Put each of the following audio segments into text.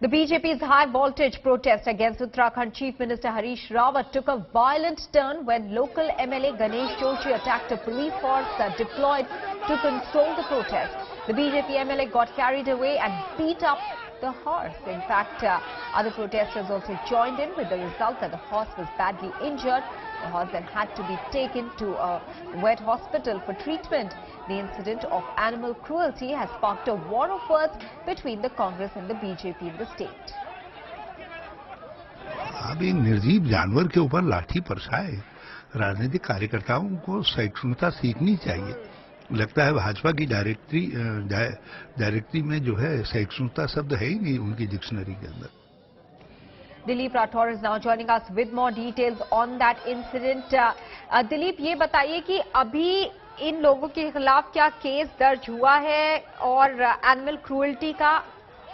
The BJP's high-voltage protest against Uttarakhand Chief Minister Harish Rawat took a violent turn when local MLA Ganesh Joshi attacked a police force deployed to control the protest. The BJP MLA got carried away and beat up the horse. In fact, other protesters also joined in, with the result that the horse was badly injured. The horse then had to be taken to a vet hospital for treatment. The incident of animal cruelty has sparked a war of words between the Congress and the BJP in the state. अब एक निर्जीव जानवर के ऊपर लाठी बरसाए, राजनीतिक कार्यकर्ताओं को सहिष्णुता सीखनी चाहिए। लगता है भाजपा की डायरेक्टरी में जो है सहिष्णुता शब्द है ही नहीं उनकी डिक्शनरी के अंदर। Dilip Rathore is now joining us with more details on that incident. Dilip, ये बताइए कि अभी इन लोगों के खिलाफ क्या केस दर्ज हुआ है और एनिमल क्रूएल्टी का,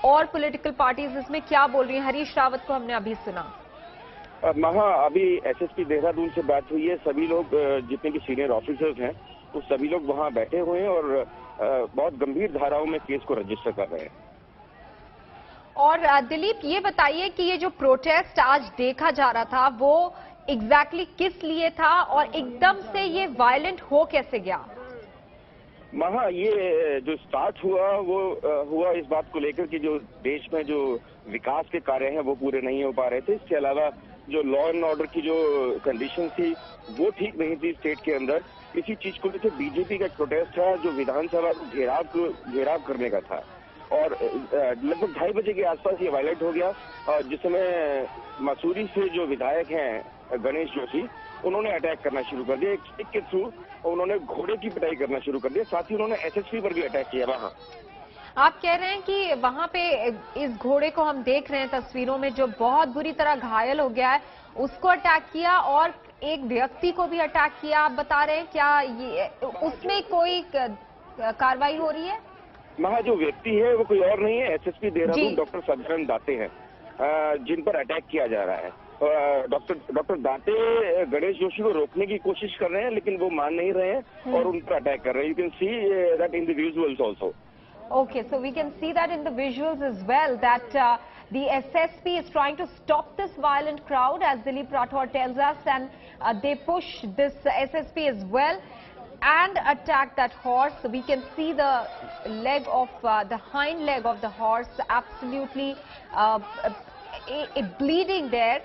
और पॉलिटिकल पार्टीज इसमें क्या बोल रही हैं? हरीश रावत को हमने अभी सुना। अभी एसएसपी देहरादून से बात हुई है। सभी लोग जितने भी सीनियर ऑफिसर्स हैं वो सभी लोग वहां बैठे हुए हैं और बहुत गंभीर धाराओं में केस को रजिस्टर कर रहे हैं। और दिलीप, ये बताइए कि ये जो प्रोटेस्ट आज देखा जा रहा था वो एग्जैक्टली किस लिए था और एकदम से ये वायलेंट हो कैसे गया? ये जो स्टार्ट हुआ वो हुआ इस बात को लेकर कि जो देश में जो विकास के कार्य हैं वो पूरे नहीं हो पा रहे थे। इसके अलावा जो लॉ एंड ऑर्डर की जो कंडीशन थी वो ठीक नहीं थी स्टेट के अंदर। इसी चीज को लेकर बीजेपी का प्रोटेस्ट था जो विधानसभा को घेराव करने का था और लगभग 2:30 बजे के आसपास ये वायलेंट हो गया। जिस समय मसूरी से जो विधायक हैं गणेश जोशी, उन्होंने अटैक करना शुरू कर दिया। एक स्टिक के थ्रू उन्होंने घोड़े की पिटाई करना शुरू कर दिया। साथ ही उन्होंने एसएसपी पर भी अटैक किया। वहां आप कह रहे हैं कि वहां पे इस घोड़े को हम देख रहे हैं तस्वीरों में जो बहुत बुरी तरह घायल हो गया है, उसको अटैक किया और एक व्यक्ति को भी अटैक किया। आप बता रहे हैं क्या ये उसमें कोई कार्रवाई हो रही है? जो व्यक्ति है वो कोई और नहीं है, एसएसपी देहरादून डॉक्टर सदानंद दाते हैं जिन पर अटैक किया जा रहा है। डॉक्टर दाते गणेश जोशी को रोकने की कोशिश कर रहे हैं लेकिन वो मान नहीं रहे हैं और उन पर अटैक कर रहे हैं। You can see that in the visuals also. Okay, so we can see that in the visuals as well, that the SSP is trying to stop this violent crowd, as Dilip Rathore tells us, and they push this SSP as well and attack that horse. So we can see the leg of the hind leg of the horse absolutely bleeding there,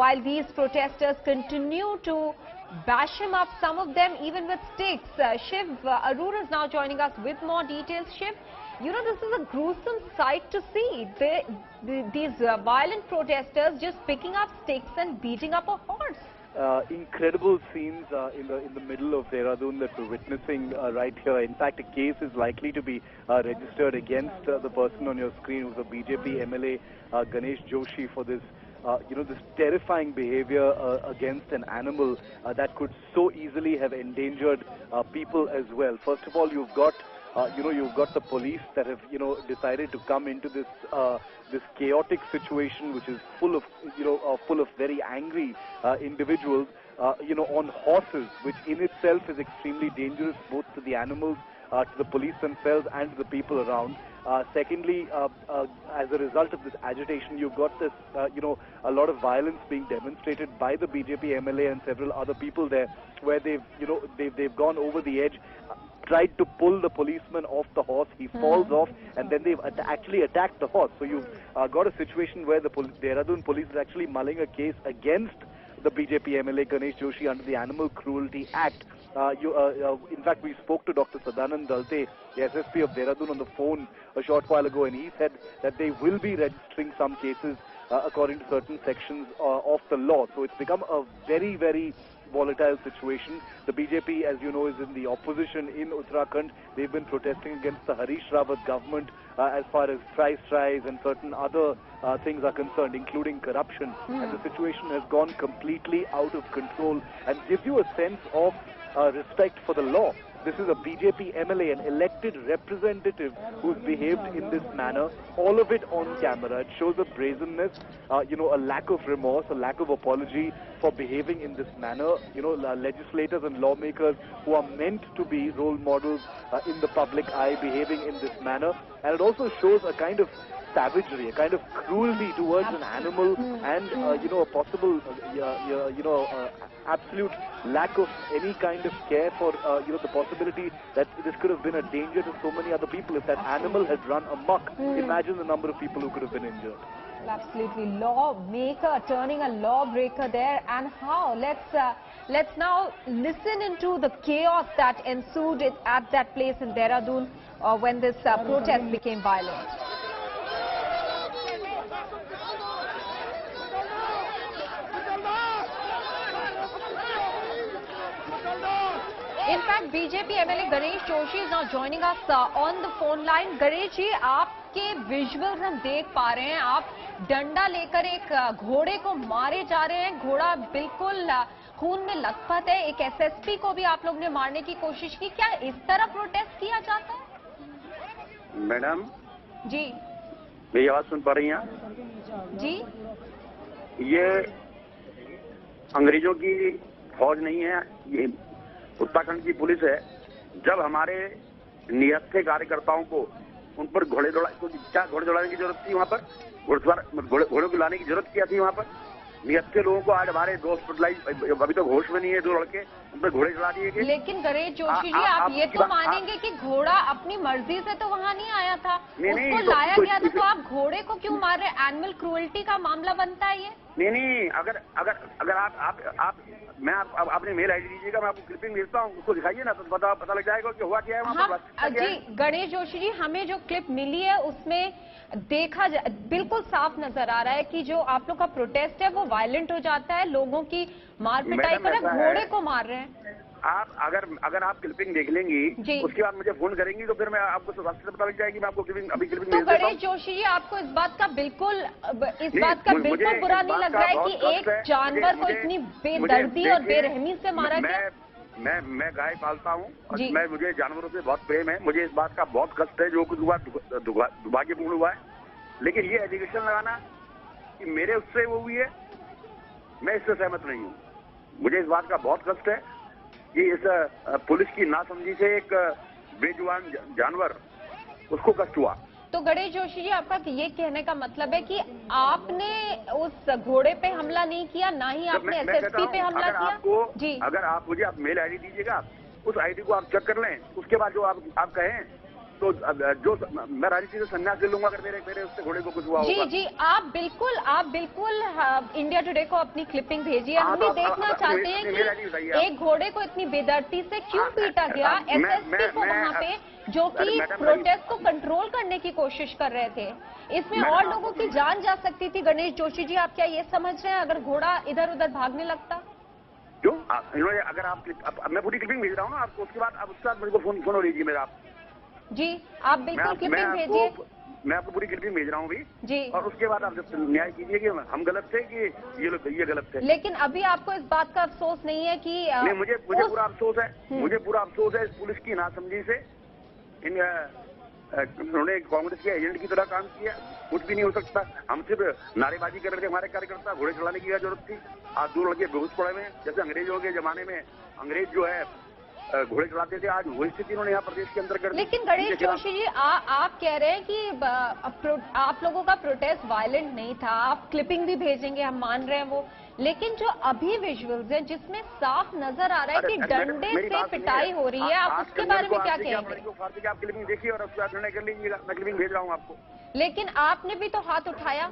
while these protesters continue to bash him up, some of them even with sticks. Shiv Arur is now joining us with more details. Shiv, you know, this is a gruesome sight to see. These violent protesters just picking up sticks and beating up a horse. Incredible scenes in the middle of Dehradun that we're witnessing right here. In fact, a case is likely to be registered against the person on your screen, who's a BJP MLA, Ganesh Joshi, for this this terrifying behavior against an animal that could so easily have endangered people as well. First of all, you've got the police that have decided to come into this this chaotic situation, which is full of very angry individuals on horses, which in itself is extremely dangerous both to the animals, to the police themselves and to the people around. Secondly, as a result of this agitation, you've got this, a lot of violence being demonstrated by the BJP MLA and several other people there, where they've gone over the edge, tried to pull the policeman off the horse. He falls off, and then they've actually attacked the horse. So you've got a situation where the Dehradun police is actually mulling a case against the BJP MLA Ganesh Joshi under the Animal Cruelty Act. In fact, we spoke to Dr. Sadanan Dalte, the SSP of Dehradun, on the phone a short while ago, and he said that they will be registering some cases according to certain sections of the law. So it's become a very, very volatile situation. The BJP, as you know, is in the opposition in Uttarakhand. They've been protesting against the Harish Rawat government as far as price rise and certain other things are concerned, including corruption. And the situation has gone completely out of control and gives you a sense of respect for the law. This is a BJP MLA, an elected representative who's behaved in this manner, all of it on camera. It shows a brazenness, a lack of remorse, a lack of apology for behaving in this manner. Legislators and lawmakers who are meant to be role models in the public eye behaving in this manner. And it also shows a kind of savagery, a kind of cruelty towards an animal, and a possible absolute lack of any kind of care for the possibility that this could have been a danger to so many other people. If that animal had run amok, imagine the number of people who could have been injured. Absolutely, lawmaker turning a lawbreaker there, and how? Let's now listen into the chaos that ensued at that place in Dehradun when this protest became violent. In fact, BJP MLA Ganesh Joshi is now joining us on the phone line. Ganesh जी, आपके visuals हम देख पा रहे हैं, आप डंडा लेकर एक घोड़े को मारे जा रहे हैं। घोड़ा बिल्कुल खून में लथपथ है। एक एसएसपी को भी आप लोग ने मारने की कोशिश की। क्या इस तरह प्रोटेस्ट किया जाता है? मैडम जी, मेरी आवाज सुन पा रही हैं? जी, ये अंग्रेजों की फौज नहीं है, ये उत्तराखंड की पुलिस है। जब हमारे निहत्थे कार्यकर्ताओं को उन पर घोड़े दौड़ाने की जरूरत थी, वहां पर घोड़ों को लाने की जरूरत क्या थी? वहां पर निहत्थे लोगों को आज हमारे दो हॉस्पिटलाइज, अभी तो होश में नहीं है, 2 लड़के उन पर घोड़े चला दिए गए। लेकिन गणेश जोशी जी, आप ये तो मानेंगे कि घोड़ा अपनी मर्जी से तो वहां नहीं आया था, उसको लाया गया था, तो आप घोड़े को क्यों मार रहे हैं? एनिमल क्रूएल्टी का मामला बनता है ये? नहीं, अगर आप मैं आपने मेल आईडी दीजिएगा, मैं आपको क्लिपिंग भेजता हूँ, उसको दिखाइए ना, तो पता लग जाएगा कि हुआ क्या है वहाँ पर। जी गणेश जोशी जी, हमें जो क्लिप मिली है उसमें बिल्कुल साफ नजर आ रहा है कि जो आप लोग का प्रोटेस्ट है वो वायलेंट हो जाता है, लोगों की मार पिटाई कर रहे हैं, घोड़े को मार रहे हैं। आप अगर आप क्लिपिंग देख लेंगी, उसके बाद मुझे फोन करेंगी, तो फिर मैं आपको पता लग जाएगी। मैं आपको अभी क्लिपिंग तो गणेश जोशी जी, आपको इस बात का बिल्कुल बुरा नहीं लग रहा है कि एक जानवर को इतनी बेदर्दी और बेरहमी से मारा गया? मैं गाय पालता हूँ और मुझे जानवरों से बहुत प्रेम है। मुझे इस बात का बहुत कष्ट है जो कुछ हुआ, दुर्भाग्यपूर्ण हुआ है। लेकिन ये एलिगेशन लगाना कि मेरे उससे वो हुई है, मैं इससे सहमत नहीं हूँ। मुझे इस बात का बहुत कष्ट है कि इस पुलिस की नासमझी से एक बेजुबान जानवर, उसको कष्ट हुआ। तो गणेश जोशी जी, आपका ये कहने का मतलब है कि आपने उस घोड़े पे हमला नहीं किया, ना ही आपने एसएसपी पे हमला किया? जी, अगर आप मुझे मेल आईडी दीजिएगा, उस आईडी को आप चेक कर लें, उसके बाद जो आप कहें तो जो मैं राजनीति से संन्यास ले लूंगा अगर मेरे उससे घोड़े को कुछ हुआ होगा। जी, आप बिल्कुल इंडिया टुडे को अपनी क्लिपिंग भेजिए। हम भी देखना चाहते हैं कि एक घोड़े को इतनी बेदर्दी से क्यों पीटा गया, एसएसपी को वहाँ पे, जो कि प्रोटेस्ट को कंट्रोल करने की कोशिश कर रहे थे। इसमें और लोगों की जान जा सकती थी। गणेश जोशी जी, आप क्या ये समझ रहे हैं अगर घोड़ा इधर उधर भागने लगता? क्यों? अगर मैं पूरी क्लिपिंग भेज रहा हूँ ना आपको, उसके बाद मुझे फोन हो लीजिए मेरा। जी, आप बिल्कुल क्लिपिंग भेजिए। मैं आपको पूरी क्लिपिंग भेज रहा हूँ अभी जी, और उसके बाद आप न्याय कीजिए कि हम गलत थे कि ये गलत थे। लेकिन अभी आपको इस बात का अफसोस नहीं है कि नहीं, मुझे पूरा अफसोस है। मुझे पूरा अफसोस है इस पुलिस की नासमझी से। उन्होंने कांग्रेस के एजेंट की तरह काम किया। कुछ भी नहीं हो सकता। हम सिर्फ नारेबाजी कर रहे थे, हमारे कार्यकर्ता, घोड़े चलाने की क्या जरूरत थी? आज 2 लड़के बेहोश पड़े हुए हैं। जैसे अंग्रेजों के जमाने में अंग्रेज जो है घोड़े चलाते थे, आज वही स्थिति उन्होंने यहाँ प्रदेश के अंदर कर दी। लेकिन गणेश जोशी जी, आप कह रहे हैं कि आप लोगों का प्रोटेस्ट वायलेंट नहीं था, आप क्लिपिंग भी भेजेंगे, हम मान रहे हैं वो। लेकिन जो अभी विजुअल्स हैं जिसमें साफ नजर आ रहा है कि डंडे से पिटाई हो रही है, आप उसके बारे में क्या कहेंगे? आप क्लिपिंग देखिए और उसके बाद निर्णय कर लीजिएगा। मैं क्लिपिंग भेज रहा हूँ आपको। लेकिन आपने भी तो हाथ उठाया।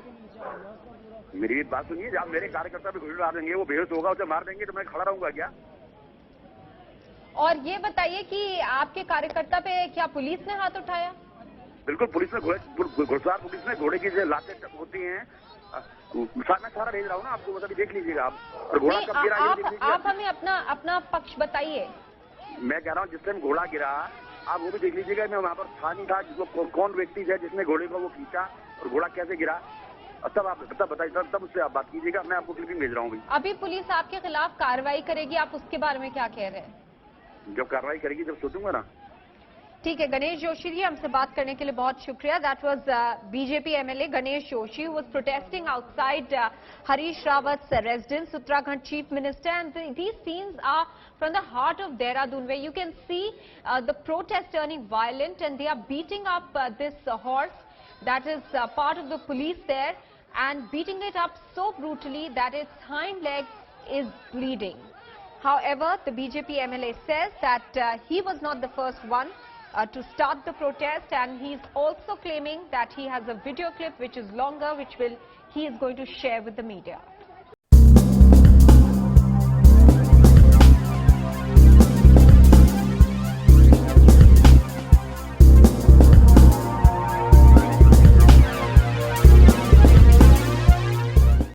मेरी बात सुनिए, जब मेरे कार्यकर्ता भी घोड़े उड़ा देंगे, वो बेहोश होगा, उसे मार देंगे, तो मैं खड़ा रहूंगा क्या? और ये बताइए कि आपके कार्यकर्ता पे क्या पुलिस ने हाथ उठाया? बिल्कुल, पुलिस ने घुड़सवार पुलिस ने घोड़े की जो लातें होती हैं, मैं सारा भेज रहा हूँ ना आपको, मतलब देख लीजिएगा आप। और घोड़ा कब गिरा आप हमें अपना पक्ष बताइए। मैं कह रहा हूँ जिस टाइम घोड़ा गिरा आप वो भी देख लीजिएगा। मैं वहाँ पर था नहीं था, जिसको कौन व्यक्ति है जिसने घोड़े को वो खींचा और घोड़ा कैसे गिरा, तब आप बताइए, तब उससे आप बात कीजिएगा। मैं आपको क्लिपिंग भेज रहा हूँ। अभी पुलिस आपके खिलाफ कार्रवाई करेगी, आप उसके बारे में क्या कह रहे हैं? जब कार्रवाई करेगी जब सोचूंगा ना। ठीक है, गणेश जोशी जी, हमसे बात करने के लिए बहुत शुक्रिया। That was BJP MLA Ganesh Joshi who was protesting outside Harish Rawat's residence, Uttarakhand Chief Minister, and these scenes are from the heart of Dehradun, where you can see the protest turning violent, and they are beating up this horse. that is part of the police there, and beating it up so brutally that its hind leg is bleeding. However, the BJP MLA says that he was not the first one to start the protest, and he is also claiming that he has a video clip which is longer, which he is going to share with the media.